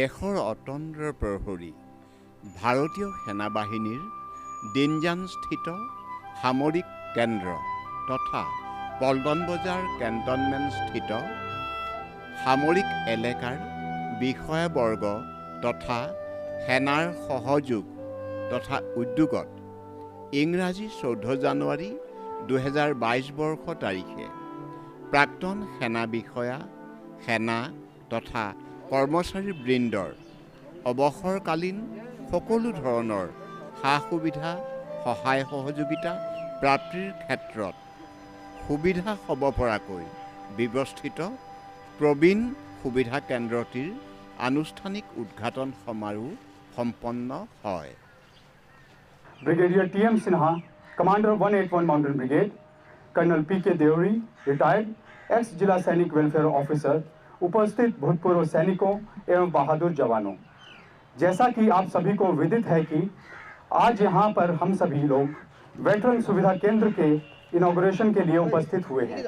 দেশৰ অতন্দ্ৰ প্ৰহৰী ভাৰতীয় সেনাবাহিনীৰ দিনজানস্থিত সামৰিক কেন্দ্ৰ তথা পল্টন বজাৰ কেণ্টনমেণ্টস্থিত সামৰিক এলেকাৰ বিষয়াবৰ্গ তথা সেনাৰ সহযোগ তথা উদ্যোগত ইংৰাজী 14 জানুৱাৰী 2022 বৰ্ষ তাৰিখে প্ৰাক্তন সেনা বিষয়া সেনা তথা কৰ্মচাৰী বৃন্দৰ অৱসৰকালীন সকলো ধৰণৰ সা সুবিধা সহায় সহযোগিতা প্ৰাপ্তিৰ ক্ষেত্ৰত সুবিধা হ'ব পৰাকৈ ব্যৱস্থিত প্ৰবীণ সুবিধা কেন্দ্ৰটিৰ আনুষ্ঠানিক উদ্ঘাটন সমাৰোহ সম্পন্ন হয়। Brigadier T.M. Sinha, Commander 181 Mountain Brigade, Colonel P.K. Deori, retired, ex-जिला सैनिक वेलफेयर ऑफिसर, उपस्थित भूतपूर्व सैनिकों एवं बहादुर जवानों, जैसा कि आप सभी को विदित है कि आज यहाँ पर हम सभी लोग वेटरन सुविधा केंद्र के इनॉग्रेशन के लिए उपस्थित हुए हैं।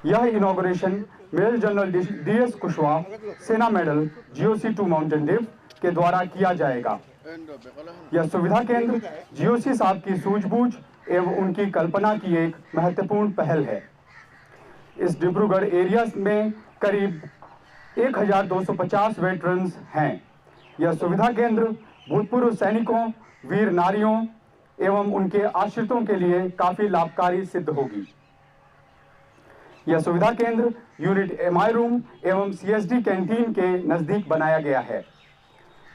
यह inauguration major general D.S. Kushwaha सेना मेडल GOC 2 माउंटेन ड्यू के द्वारा किया जाएगा। यह सुविधा केंद्र GOC साहब की सूझबूझ एवं उनकी कल्पना की एक महत्वपूर्ण पहल है। इस डिब्रूगढ़ एरिया में करीब 1250 वेटरन्स हैं। यह सुविधा केंद्र भूतपूर्व सैनिकों, वीर नारियों एवं उनके आश्रितों के लिए काफी लाभकारी सिद्ध होगी। यह सुविधा केंद्र यूनिट MI रूम एवं CSD कैंटीन के नजदीक बनाया गया है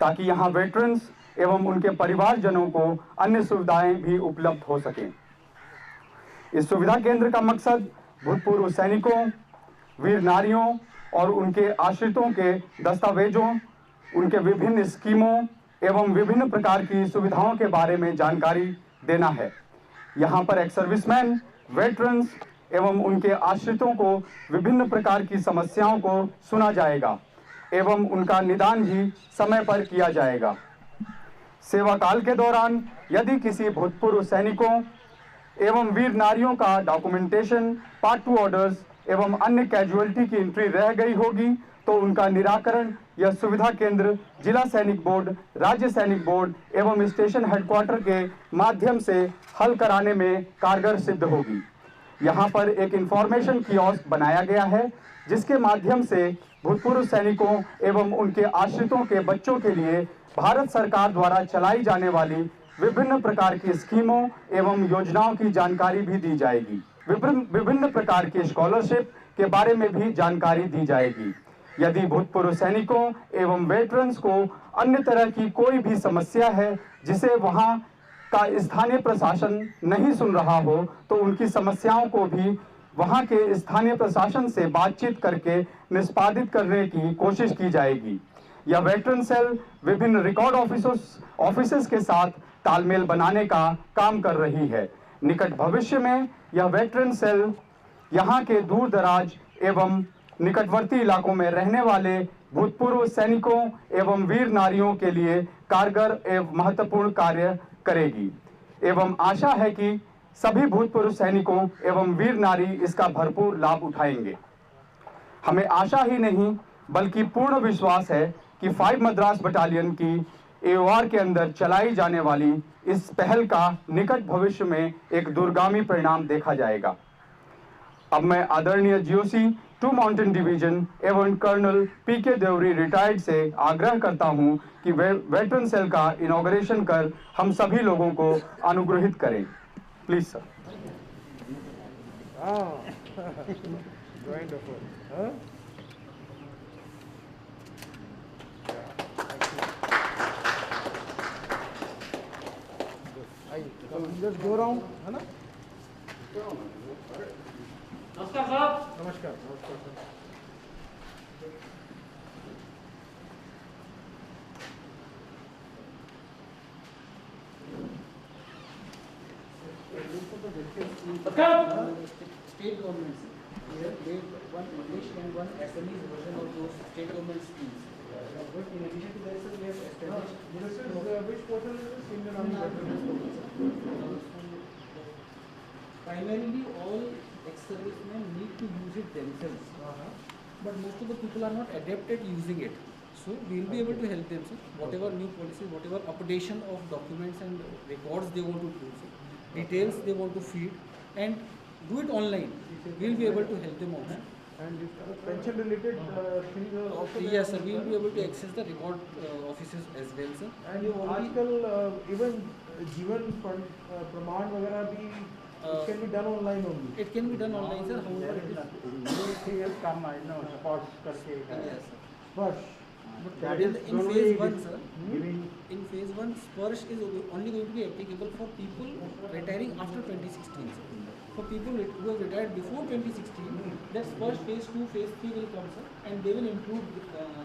ताकि यहाँ वेटरन्स एवं उनके परिवारजनों को अन्य सुविधाएं भी उपलब्ध हो सकें। इस सुविधा केंद्र का मकसद भूतपूर्व सैनिकों, वीर नारियों और उनके आश्रितों के दस्तावेजों, उनके विभिन्न स्कीमों एवं विभिन्न प्रकार की सुविधाओं के बारे में जानकारी देना है। यहाँ पर एक्स सर्विसमैन, वेटरन्स एवं उनके आश्रितों को विभिन्न प्रकार की समस्याओं को सुना जाएगा एवं उनका निदान भी समय पर किया जाएगा। सेवा काल के दौरान यदि किसी भूतपूर्व सैनिकों एवं वीर नारियों का डॉक्यूमेंटेशन, पार्ट 2 ऑर्डर्स एवं अन्य कैजुअलिटी की एंट्री रह गई होगी तो उनका निराकरण यह सुविधा केंद्र जिला सैनिक बोर्ड, राज्य सैनिक बोर्ड एवं स्टेशन हेडक्वार्टर के माध्यम से हल कराने में कारगर सिद्ध होगी। यहाँ पर एक इंफॉर्मेशन कियोस्क बनाया गया है जिसके माध्यम से भूतपूर्व सैनिकों एवं उनके आश्रितों के बच्चों के लिए भारत सरकार द्वारा चलाई जाने वाली विभिन्न प्रकार की स्कीमों एवं योजनाओं की जानकारी भी दी जाएगी। विभिन्न प्रकार की स्कॉलरशिप के बारे में भी जानकारी दी जाएगी। यदि भूतपूर्व सैनिकों एवं वेटरन्स को अन्य तरह की कोई भी समस्या है जिसे वहां का स्थानीय प्रशासन नहीं सुन रहा हो तो उनकी समस्याओं को भी वहां के स्थानीय प्रशासन से बातचीत करके निष्पादित करने की कोशिश की जाएगी। यह वेटरन सेल विभिन्न रिकॉर्ड ऑफिसर्स के साथ तालमेल बनाने का काम कर रही है। निकट भविष्य में यह वेटरन सेल यहाँ के दूर दराज एवं निकटवर्ती इलाकों में रहने वाले भूतपूर्व सैनिकों एवं वीर नारियों के लिए कारगर एवं महत्वपूर्ण कार्य करेगी एवं आशा है कि सभी भूतपूर्व सैनिकों एवं वीर नारी इसका भरपूर लाभ उठाएंगे। हमें आशा ही नहीं बल्कि पूर्ण विश्वास है कि 5 मद्रास बटालियन की AOR के अंदर चलाई जाने वाली इस पहल का निकट भविष्य में एक दूरगामी परिणाम देखा जाएगा। अब मैं आदरणीय GOC 2 माउंटेन डिवीजन एवं कर्नल P.K. देवरी रिटायर्ड से आग्रह करता हूं कि वेटरन सेल का इनॉग्रेशन कर हम सभी लोगों को अनुग्रहित करें। Please sir. Just go around, है ना? नमस्कार साहब। नमस्कार, नमस्कार sir. State governments here made one English and one Assamese version of those state government schemes. But in addition to that, sir, we have established. Which portal is this? Indian Army Veterans Portal, sir. Primarily, all ex-servicemen need to use it themselves. But most of the people are not adept at using it. So we will be able to help them, sir. Whatever new policies, whatever updation of documents and records they want to do, sir. Details they want to feed and do it online. We will be able to help them also. And this pension related things are also there. Yes, sir. We will be able to access the record offices as well, sir. And We already- आजकल even जीवन प्रमाण वगैरह भी it can be done online only. it can be done online, sir. However, it is Yes, sir. But but in phase 1, sir. In phase 1, Sparsh is only going to be applicable for people retiring after 2016, sir. For people who have retired before 2016, that Sparsh phase 2, phase 3 will come, sir, and they will include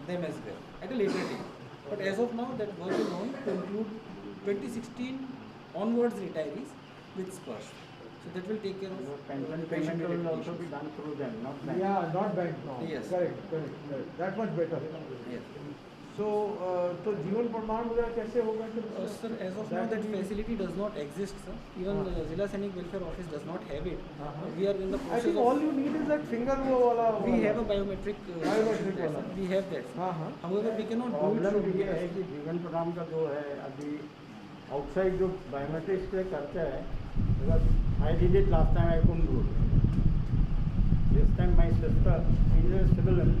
them as well at a later date. But as of now, that work is on to include 2016 onwards retirees with Sparsh. So that will take care of Pension payment will also be done through them, not bank. yeah, not bank now. Yes. Correct. That much better. Yes. So तो जीवन प्रमाण वगैरह कैसे होगा Sir, as of now, that facility does not exist, sir. Even Zilla Sainik Welfare Office does not have it. We are in the I process think of. all you need is that finger वो वाला. We have a biometric. Biometric yes, वाला. sir. We have that. Sir. हाँ. However, we cannot do it problem through ये है कि जीवन प्रमाण का जो है अभी आउटसाइड जो बायोमेट्रिक्स पे करता है, because I did it last time, I couldn't do it. This time my sister, she is a civilian,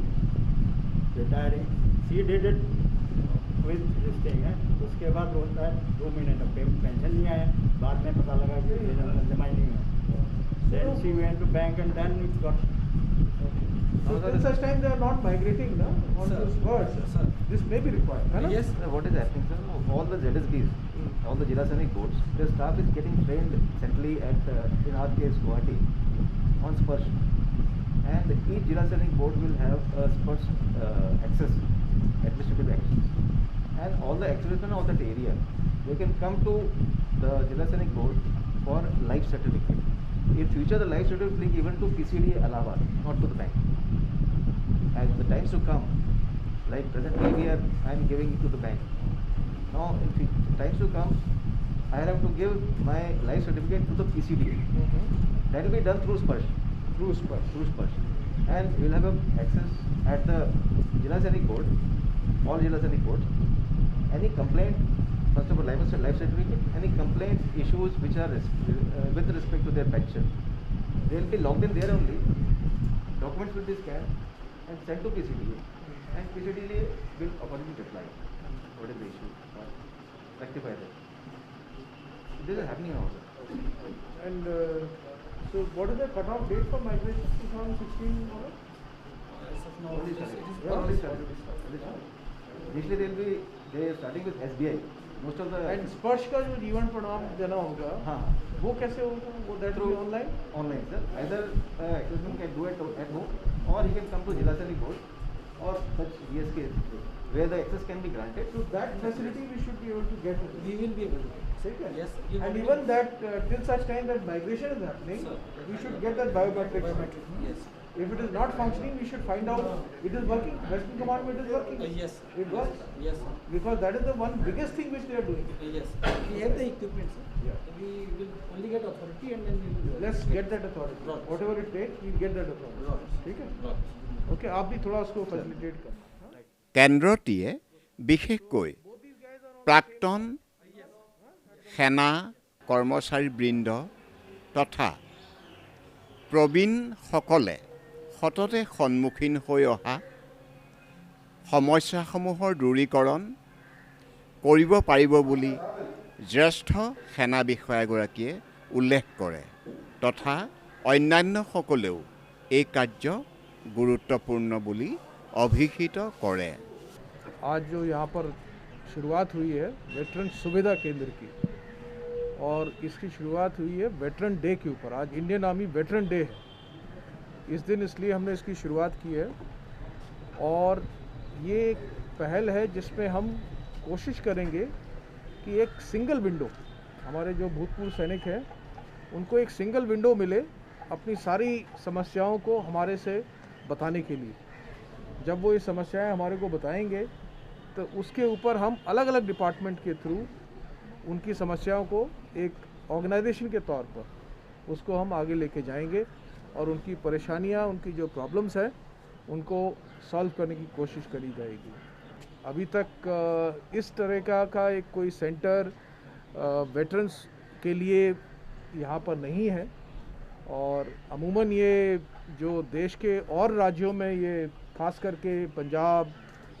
retiring, she did it with this thing है. उसके बाद होता है 2 महीने तक पेंशन नहीं आया, बाद में पता लगा कि जमा ही नहीं है. Then she went to bank and then it got. So till such time they are not migrating, na, on Sir. this birds. Sir. This may be required. है ना? Yes. What is happening, sir? All the ZSBs, all the Zilla Sainik boards, their staff is getting trained centrally at, in our case, Guwahati, on Sparsh. And each Zilla Sainik board will have a Sparsh access, administrative access. And all the ex-servicemen of that area, they can come to the Zilla Sainik board for life certificate. In future, the life certificate will be given to PCD Allahabad, not to the bank. As the times to come, like presently I am giving it to the bank. Now in times to come, I have to give my life certificate to the PCD. That will be done through Sparsh. Through Sparsh. Through Sparsh. And we will have access at the Zilla Sainik board, all Zilla Sainik boards. Any complaint, first of all, life certificate, any complaint issues which are with respect to their pension, they will be logged in there only. Documents will be scanned and sent to PCDA, and PCDA will accordingly reply what is the issue or rectify that. This is happening now, sir. And so what is the cutoff date for migration? 2016 or? As of now, Only it is- started. it is Yeah, not- only started. Initially they are starting with SBI. Most of the And स्पर्श का जो जीवन प्रमाण देना होगा, हाँ, वो कैसे होगा? वो that will be online? online, sir. Either accessman can do it at home, or he can come to Zilla Sainik board or such ESKs where the access can be granted. So that facility we should be able to get. We will be able to get. ठीक है? Yes, you And will even be- that till such time that migration is happening, Sir. we should get that biometric. Biometric. Yes. If it is not functioning, we should find out it is working. Western Command it is working. Yes. It works. Yes, sir. Because that is the one biggest thing which they are doing. Yes. We have the equipment, sir. Yeah. We will only get authority and then we will. Let's get that authority. Right. Whatever it takes, we'll get that authority. Right. ठीक है? Right. Okay, आप भी थोड़ा उसको facilitate करना. কেন্দ্ৰটিয়ে বিশেষকৈ প্ৰাক্তন সেনা কৰ্মচাৰীবৃন্দ তথা প্ৰবীণসকলে সততে সন্মুখীন হৈ অহা সমস্যাসমূহৰ দূৰীকৰণ কৰিব পাৰিব বুলি জ্যেষ্ঠ সেনা বিষয়াগৰাকীয়ে উল্লেখ কৰে তথা অন্যান্যসকলেও এই কাৰ্য গুৰুত্বপূৰ্ণ বুলি অভিহিত কৰে। आज जो यहाँ पर शुरुआत हुई है वेटरन सुविधा केंद्र की और इसकी शुरुआत हुई है वेटरन डे के ऊपर। आज इंडियन आर्मी वेटरन डे है इस दिन, इसलिए हमने इसकी शुरुआत की है। और ये एक पहल है जिसमें हम कोशिश करेंगे कि एक सिंगल विंडो, हमारे जो भूतपूर्व सैनिक हैं उनको एक सिंगल विंडो मिले अपनी सारी समस्याओं को हमारे से बताने के लिए। जब वो ये समस्याएं हमारे को बताएंगे तो उसके ऊपर हम अलग अलग डिपार्टमेंट के थ्रू उनकी समस्याओं को एक ऑर्गेनाइजेशन के तौर पर उसको हम आगे लेके जाएंगे और उनकी परेशानियां, उनकी जो प्रॉब्लम्स हैं उनको सॉल्व करने की कोशिश करी जाएगी। अभी तक इस तरह का एक कोई सेंटर वेटरन्स के लिए यहाँ पर नहीं है। और अमूमन ये जो देश के और राज्यों में, ये खास करके पंजाब,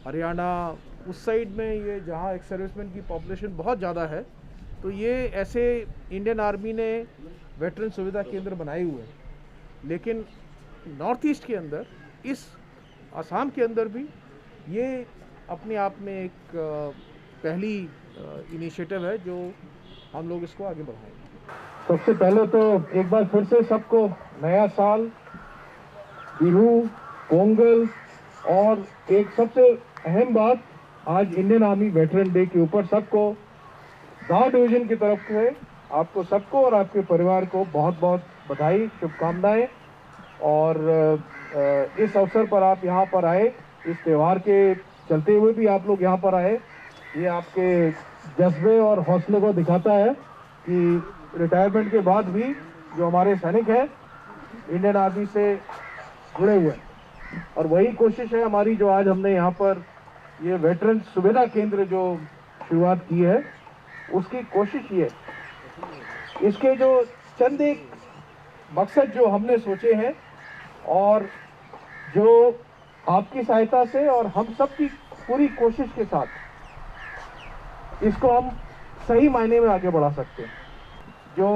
हरियाणा, उस साइड में ये जहाँ एक्स सर्विसमैन की पॉपुलेशन बहुत ज़्यादा है, तो ये ऐसे इंडियन आर्मी ने वेटरन सुविधा केंद्र बनाए हुए हैं। लेकिन नॉर्थ ईस्ट के अंदर, इस असम के अंदर भी ये अपने आप में एक पहली इनिशिएटिव है जो हम लोग इसको आगे बढ़ाएंगे। सबसे पहले तो एक बार फिर से सबको नया साल, बिहू, पोंगल और एक सबसे अहम बात, आज इंडियन आर्मी वेटरन डे के ऊपर सबको गांव डिवीजन की तरफ से आपको सबको और आपके परिवार को बहुत बहुत बधाई, शुभकामनाएं। और इस अवसर पर आप यहाँ पर आए, इस त्यौहार के चलते हुए भी आप लोग यहाँ पर आए, ये आपके जज्बे और हौसले को दिखाता है कि रिटायरमेंट के बाद भी जो हमारे सैनिक हैं इंडियन आर्मी से जुड़े हुए हैं। और वही कोशिश है हमारी, जो आज हमने यहाँ पर ये वेटरन सुविधा केंद्र जो शुरुआत की है, उसकी कोशिश ये, इसके जो चंद एक मकसद जो हमने सोचे हैं और जो आपकी सहायता से और हम सब की पूरी कोशिश के साथ इसको हम सही मायने में आगे बढ़ा सकते हैं। जो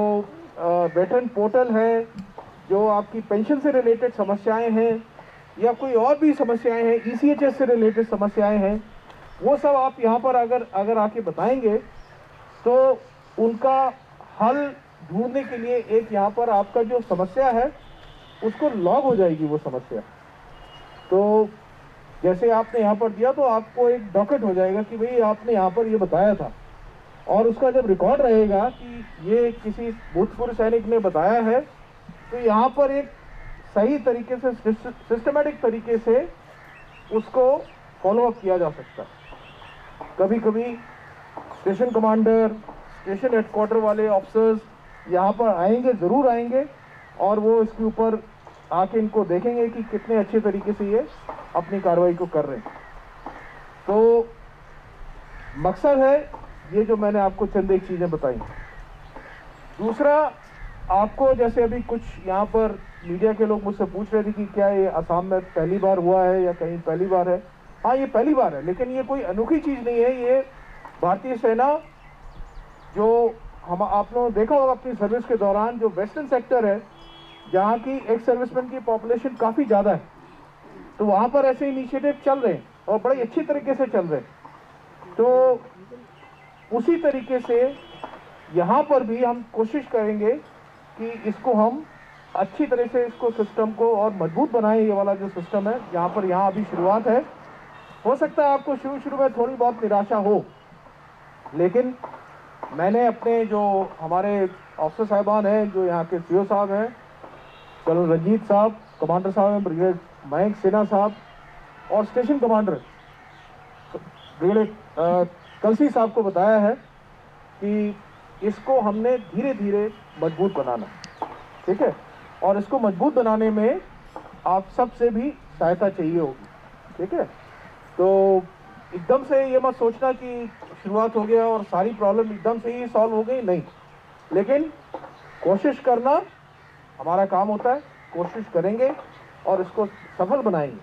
वेटरन पोर्टल है, जो आपकी पेंशन से रिलेटेड समस्याएं हैं या कोई और भी समस्याएं हैं, ECHS से रिलेटेड समस्याएं हैं, वो सब आप यहाँ पर अगर आके बताएंगे तो उनका हल ढूंढने के लिए एक यहाँ पर आपका जो समस्या है उसको लॉग हो जाएगी वो समस्या। तो जैसे आपने यहाँ पर दिया तो आपको एक डॉकेट हो जाएगा कि भाई आपने यहाँ पर ये बताया था, और उसका जब रिकॉर्ड रहेगा कि ये किसी भूतपूर्व सैनिक ने बताया है, तो यहाँ पर एक सही तरीके से, सिस्टमेटिक तरीके से उसको फॉलो अप किया जा सकता है। कभी कभी स्टेशन कमांडर, स्टेशन हेडक्वार्टर वाले ऑफिसर्स यहाँ पर आएंगे, ज़रूर आएंगे, और वो इसके ऊपर आके इनको देखेंगे कि कितने अच्छे तरीके से ये अपनी कार्रवाई को कर रहे हैं। तो मकसद है ये जो मैंने आपको चंद एक चीज़ें बताई। दूसरा, आपको जैसे अभी कुछ यहाँ पर मीडिया के लोग मुझसे पूछ रहे थे कि क्या ये असम में पहली बार हुआ है या कहीं पहली बार है। हाँ, ये पहली बार है, लेकिन ये कोई अनोखी चीज़ नहीं है। ये भारतीय सेना, जो हम आप लोगों ने देखा होगा अपनी सर्विस के दौरान, जो वेस्टर्न सेक्टर है जहाँ की एक्स सर्विसमैन की पॉपुलेशन काफ़ी ज़्यादा है, तो वहाँ पर ऐसे इनिशिएटिव चल रहे हैं और बड़े अच्छी तरीके से चल रहे हैं। तो उसी तरीके से यहाँ पर भी हम कोशिश करेंगे कि इसको हम अच्छी तरह से इसको सिस्टम को और मजबूत बनाएं। ये वाला जो सिस्टम है यहाँ अभी शुरुआत है। हो सकता है आपको शुरू में थोड़ी बहुत निराशा हो, लेकिन मैंने अपने जो हमारे ऑफिसर साहिबान हैं, जो यहाँ के CO साहब हैं, कर्नल रंजीत साहब, कमांडर साहब हैं ब्रिगेड मयंक सिन्हा साहब, और स्टेशन कमांडर ब्रिगेड कलसी साहब को बताया है कि इसको हमने धीरे धीरे मजबूत बनाना, ठीक है। और इसको मजबूत बनाने में आप सबसे भी सहायता चाहिए होगी, ठीक है। तो एकदम से ये मत सोचना कि शुरुआत हो गया और सारी प्रॉब्लम एकदम से ही सॉल्व हो गई, नहीं। लेकिन कोशिश करना हमारा काम होता है, कोशिश करेंगे और इसको सफल बनाएंगे।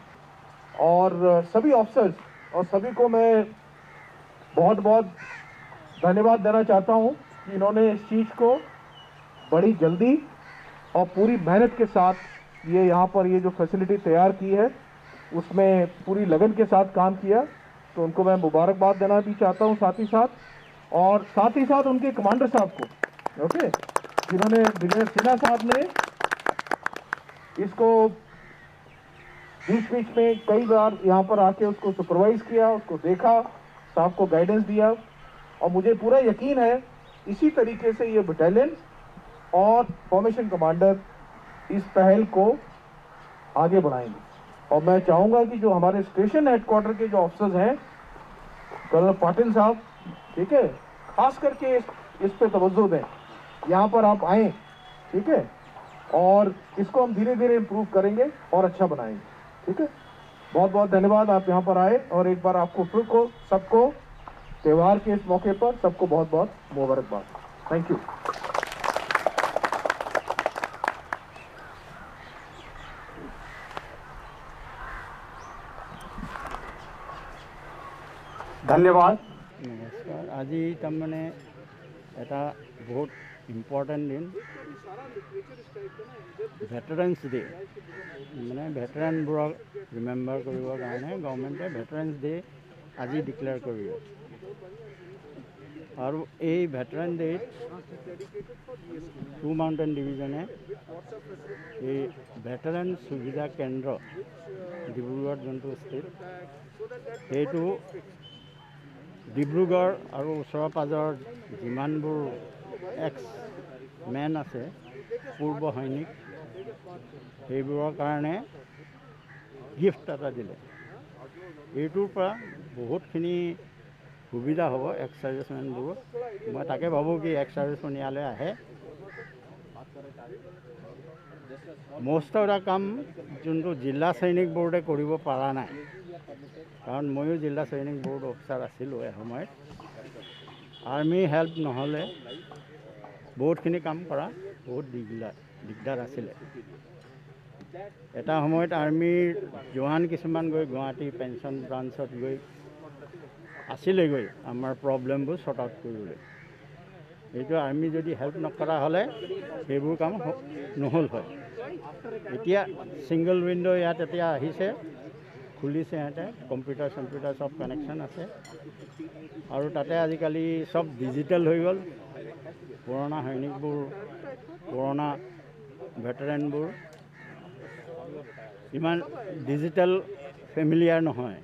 और सभी ऑफिसर्स और सभी को मैं बहुत बहुत धन्यवाद देना चाहता हूँ कि इन्होंने इस चीज़ को बड़ी जल्दी और पूरी मेहनत के साथ ये यहाँ पर ये जो फैसिलिटी तैयार की है उसमें पूरी लगन के साथ काम किया। तो उनको मैं मुबारकबाद देना भी चाहता हूँ साथ ही साथ उनके कमांडर साहब को, ओके, जिन्होंने ब्रिगेडियर सिन्हा साहब ने इसको बीच में कई बार यहाँ पर आके उसको सुपरवाइज किया, उसको देखा, साहब को गाइडेंस दिया। और मुझे पूरा यकीन है इसी तरीके से ये बटालियन और फॉर्मेशन कमांडर इस पहल को आगे बढ़ाएंगे। और मैं चाहूँगा कि जो हमारे स्टेशन हेडक्वार्टर के जो ऑफिसर्स हैं, कर्नल पाटिल साहब, ठीक है, खास करके इस पे तवज्जो दें, यहाँ पर आप आएँ, ठीक है, और इसको हम धीरे धीरे इम्प्रूव करेंगे और अच्छा बनाएंगे, ठीक है। बहुत बहुत धन्यवाद आप यहाँ पर आए, और एक बार आपको फिर को सबको त्यौहार के इस मौके पर सबको बहुत बहुत मुबारकबाद। Thank you. धन्यवाद। नमस्कार। আজি তাৰমানে এটা বহুত ইম্পৰ্টেণ্ট দিন, ভেটাৰেন্স ডে। মানে ভেটাৰেনবোৰক ৰিমেম্বাৰ কৰিবৰ কাৰণে গভৰ্ণমেণ্টে ভেটাৰেন্স ডে আজি ডিক্লেয়াৰ কৰিলে। আৰু এই ভেটাৰেন ডেত টু মাউণ্টেন ডিভিজনে এই ভেটাৰেন সুবিধা কেন্দ্ৰ ডিব্ৰুগড় যোনটো স্থিত, সেইটো ডিব্ৰুগড় আৰু ওচৰৰ পাজৰৰ যিমানবোৰ এক্স মেন আছে, পূৰ্ব সৈনিক, সেইবোৰৰ কাৰণে গিফ্ট এটা দিলে। এইটোৰ পৰা বহুতখিনি সুবিধা হ'ব এক্স চাৰ্ভিচমেনবোৰৰ। মই তাকে ভাবোঁ কি এক্স চাৰ্ভিচমেন ইয়ালৈ আহে। মষ্ট অফ দ্য কাম যোনটো জিলা সৈনিক বোৰ্ডে কৰিব পৰা নাই, কাৰণ ময়ো জিলা সৈনিক বোৰ্ড অফিচাৰ আছিলোঁ এসময়ত। আৰ্মি হেল্প নহ'লে বহুতখিনি কাম কৰা বহুত দিগদাৰ আছিলে। এটা সময়ত আৰ্মিৰ জোৱান কিছুমান গৈ গুৱাহাটী পেঞ্চন ব্ৰাঞ্চত গৈ আছিলেগৈ আমাৰ প্ৰব্লেমবোৰ শ্বৰ্ট আউট কৰিবলৈ। এইটো আৰ্মি যদি হেল্প নকৰা হ'লে সেইবোৰ কাম নহ'ল হয়। এতিয়া ছিংগল উইণ্ড' ইয়াত এতিয়া আহিছে, খুলিছে সিহঁতে, কম্পিউটাৰ চম্পিউটাৰ চব কানেকশ্যন আছে। আৰু তাতে আজিকালি চব ডিজিটেল হৈ গ'ল। পুৰণা সৈনিকবোৰ, পুৰণা ভেটাৰেনবোৰ ইমান ডিজিটেল ফেমিলিয়াৰ নহয়।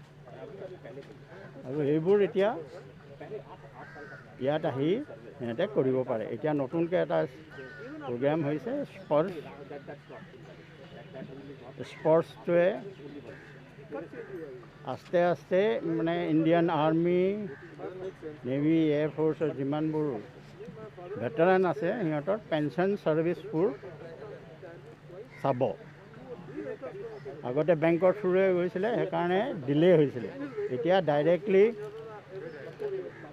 আৰু এইবোৰ এতিয়া ইয়াত আহি সিহঁতে কৰিব পাৰে। এতিয়া নতুনকৈ এটা প্ৰগ্ৰেম হৈছে স্পৰ্টছটোৱে আস্তে আস্তে মানে ইণ্ডিয়ান আৰ্মি, নেভি, এয়াৰফ'ৰ্চৰ যিমানবোৰ ভেটাৰেন আছে সিহঁতৰ পেঞ্চন ছাৰ্ভিচবোৰ চাব। আগতে বেংকৰ থ্ৰুৰে গৈছিলে, সেইকাৰণে ডিলে হৈছিলে। এতিয়া ডাইৰেক্টলি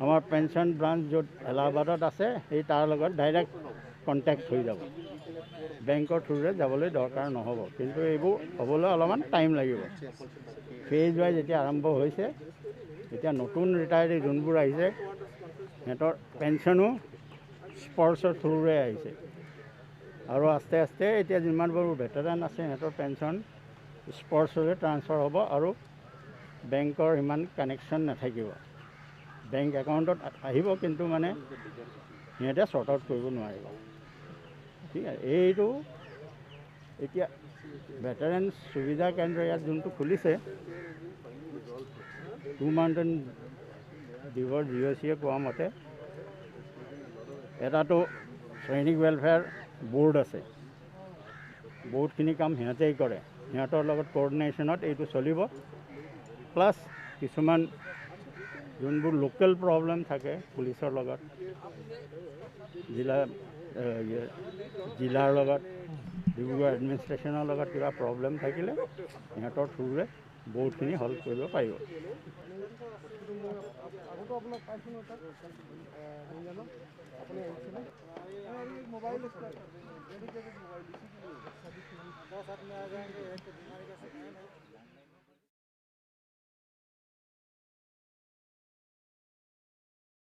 আমাৰ পেঞ্চন ব্ৰাঞ্চ য'ত এলাহাবাদত আছে, সেই তাৰ লগত ডাইৰেক্ট কণ্টেক্ট হৈ যাব। বেংকৰ থ্ৰুৰে যাবলৈ দৰকাৰ নহ'ব। কিন্তু এইবোৰ হ'বলৈ অলপমান টাইম লাগিব। ফেজ ৱাইজ এতিয়া আৰম্ভ হৈছে। এতিয়া নতুন ৰিটায়াৰ্ডি যোনবোৰ আহিছে সিহঁতৰ পেঞ্চনো স্পৰ্টছৰ থ্ৰুৰে আহিছে। আৰু আস্তে আস্তে এতিয়া যিমানবোৰ ভেটাৰেন আছে সিহঁতৰ পেঞ্চন স্পৰ্টছলৈ ট্ৰান্সফাৰ হ'ব আৰু বেংকৰ ইমান কানেকশ্যন নাথাকিব। বেংক একাউণ্টত আহিব, কিন্তু মানে সিহঁতে শ্বৰ্ট আউট কৰিব নোৱাৰিব। ঠিক আছে। এইটো এতিয়া ভেটাৰেন সুবিধা কেন্দ্ৰ ইয়াত যোনটো খুলিছে, টু মাউণ্টেন ডিভৰ GOCয়ে কোৱা মতে এটাতো সৈনিক ৱেলফেয়াৰ বোৰ্ড আছে, বহুতখিনি কাম সিহঁতেই কৰে। সিহঁতৰ লগত কোঅৰ্ডিনেশ্যনত এইটো চলিব। প্লাছ কিছুমান যোনবোৰ লোকেল প্ৰব্লেম থাকে পুলিচৰ লগত, জিলাৰ লগত, ডিব্ৰুগড় এডমিনিষ্ট্ৰেশ্যনৰ লগত কিবা প্ৰব্লেম থাকিলে সিহঁতৰ থ্ৰুৰে বহুতখিনি সল্ভ কৰিব পাৰিব। मोबाइल